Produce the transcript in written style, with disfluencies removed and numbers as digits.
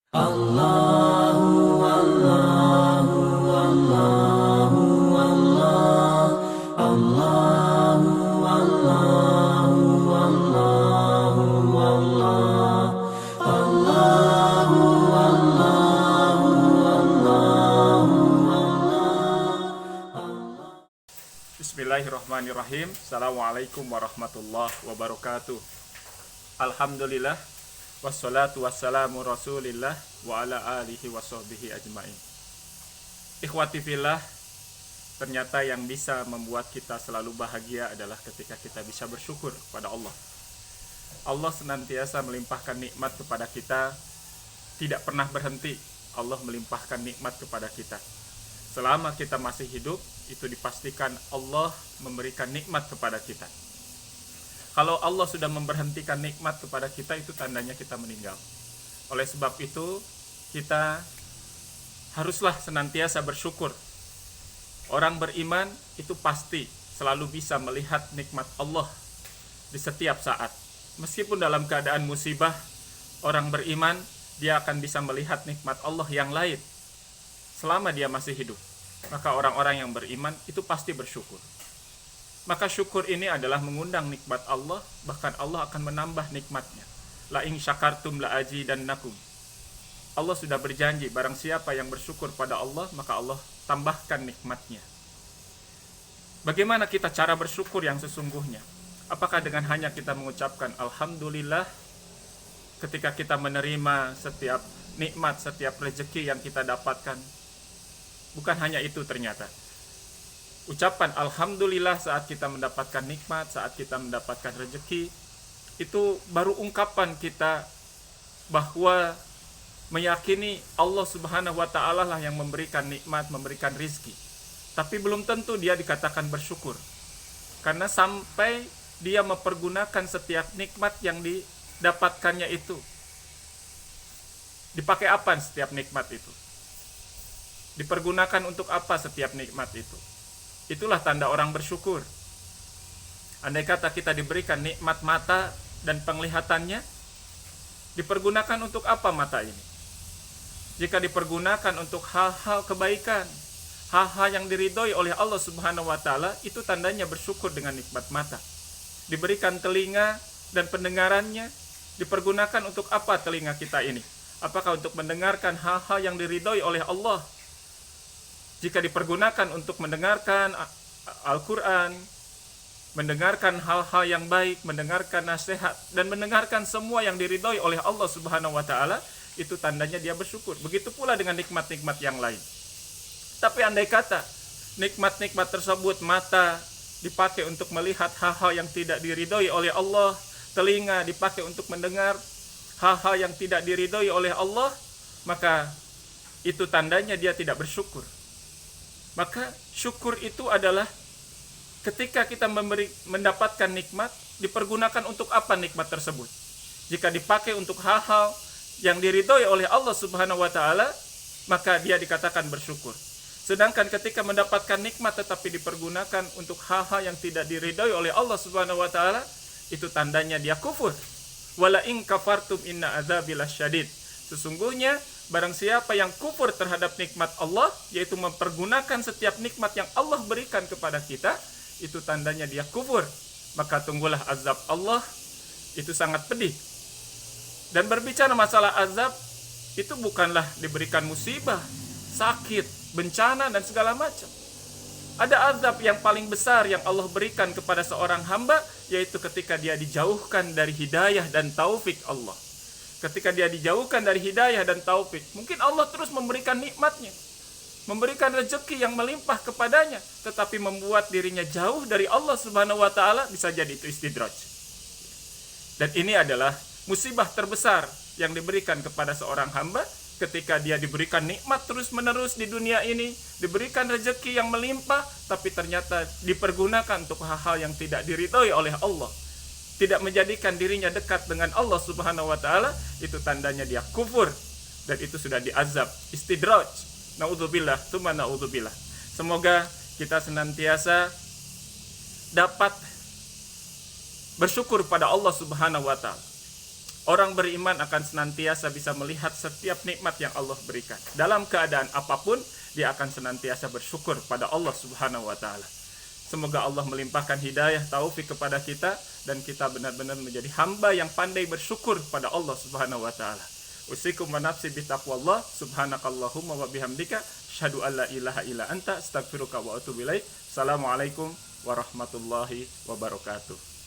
Allahu Allahu Allahu Allah Allahu Allahu Allahu Allah Allahu Allahu Allahu Allah. Bismillahirrahmanirrahim. Assalamualaikum warahmatullahi wabarakatuh. Alhamdulillah wassalatu wassalamu rasulillah wa ala alihi wa sahbihi ajmain. Ikhwati fillah, ternyata yang bisa membuat kita selalu bahagia adalah ketika kita bisa bersyukur kepada Allah. Allah senantiasa melimpahkan nikmat kepada kita, tidak pernah berhenti. Allah melimpahkan nikmat kepada kita. Selama kita masih hidup, itu dipastikan Allah memberikan nikmat kepada kita. Kalau Allah sudah memberhentikan nikmat kepada kita, itu tandanya kita meninggal. Oleh sebab itu, kita haruslah senantiasa bersyukur. Orang beriman itu pasti selalu bisa melihat nikmat Allah di setiap saat. Meskipun dalam keadaan musibah, orang beriman, dia akan bisa melihat nikmat Allah yang lain selama dia masih hidup. Maka orang-orang yang beriman itu pasti bersyukur. Maka syukur ini adalah mengundang nikmat Allah, bahkan Allah akan menambah nikmatnya. La in syakartum la azidannakum. Allah sudah berjanji, barang siapa yang bersyukur pada Allah, maka Allah tambahkan nikmatnya. Bagaimana kita cara bersyukur yang sesungguhnya? Apakah dengan hanya kita mengucapkan Alhamdulillah ketika kita menerima setiap nikmat, setiap rezeki yang kita dapatkan? Bukan hanya itu ternyata. Ucapan Alhamdulillah saat kita mendapatkan nikmat, saat kita mendapatkan rezeki, itu baru ungkapan kita bahwa meyakini Allah Subhanahu wa Ta'ala lah yang memberikan nikmat, memberikan rizki. Tapi belum tentu dia dikatakan bersyukur. Karena sampai dia mempergunakan setiap nikmat yang didapatkannya itu. Dipakai apa setiap nikmat itu? Dipergunakan untuk apa setiap nikmat itu? Itulah tanda orang bersyukur. Andai kata kita diberikan nikmat mata dan penglihatannya, dipergunakan untuk apa mata ini? Jika dipergunakan untuk hal-hal kebaikan, hal-hal yang diridhoi oleh Allah Subhanahu wa Ta'ala, itu tandanya bersyukur dengan nikmat mata. Diberikan telinga dan pendengarannya, dipergunakan untuk apa telinga kita ini? Apakah untuk mendengarkan hal-hal yang diridhoi oleh Allah? Jika dipergunakan untuk mendengarkan Al-Quran, mendengarkan hal-hal yang baik, mendengarkan nasihat, dan mendengarkan semua yang diridhoi oleh Allah Subhanahu wa Ta'ala, itu tandanya dia bersyukur. Begitu pula dengan nikmat-nikmat yang lain. Tapi andai kata nikmat-nikmat tersebut, mata dipakai untuk melihat hal-hal yang tidak diridhoi oleh Allah, telinga dipakai untuk mendengar hal-hal yang tidak diridhoi oleh Allah, maka itu tandanya dia tidak bersyukur. Maka syukur itu adalah ketika kita mendapatkan nikmat, dipergunakan untuk apa nikmat tersebut? Jika dipakai untuk hal-hal yang diridhoi oleh Allah Subhanahu wa Ta'ala, maka dia dikatakan bersyukur. Sedangkan ketika mendapatkan nikmat tetapi dipergunakan untuk hal-hal yang tidak diridhoi oleh Allah Subhanahu wa Ta'ala, itu tandanya dia kufur. Wala in kafartum inna adzabi lasyadid. Sesungguhnya barang siapa yang kufur terhadap nikmat Allah, yaitu mempergunakan setiap nikmat yang Allah berikan kepada kita, itu tandanya dia kufur. Maka tunggulah azab Allah, itu sangat pedih. Dan berbicara masalah azab, itu bukanlah diberikan musibah, sakit, bencana, dan segala macam. Ada azab yang paling besar yang Allah berikan kepada seorang hamba, yaitu ketika dia dijauhkan dari hidayah dan taufik Allah. Ketika dia dijauhkan dari hidayah dan taufik, mungkin Allah terus memberikan nikmatnya, memberikan rezeki yang melimpah kepadanya, tetapi membuat dirinya jauh dari Allah Subhanahu wa Ta'ala, bisa jadi itu istidraj. Dan ini adalah musibah terbesar yang diberikan kepada seorang hamba, ketika dia diberikan nikmat terus-menerus di dunia ini, diberikan rezeki yang melimpah, tapi ternyata dipergunakan untuk hal-hal yang tidak diridhoi oleh Allah, tidak menjadikan dirinya dekat dengan Allah Subhanahu wa Ta'ala, itu tandanya dia kufur, dan itu sudah diazab, istidraj. Naudzubillah, tsumma naudzubillah. Semoga kita senantiasa dapat bersyukur pada Allah Subhanahu wa Ta'ala. Orang beriman akan senantiasa bisa melihat setiap nikmat yang Allah berikan. Dalam keadaan apapun, dia akan senantiasa bersyukur pada Allah Subhanahu wa taala. Semoga Allah melimpahkan hidayah taufik kepada kita dan kita benar-benar menjadi hamba yang pandai bersyukur pada Allah Subhanahu wa taala. Usikum wa nafsi bitaqwallah, subhanakallahumma wa bihamdika, asyhadu an la ilaha illa anta, astaghfiruka wa atubu ilaik. Assalamualaikum warahmatullahi wabarakatuh.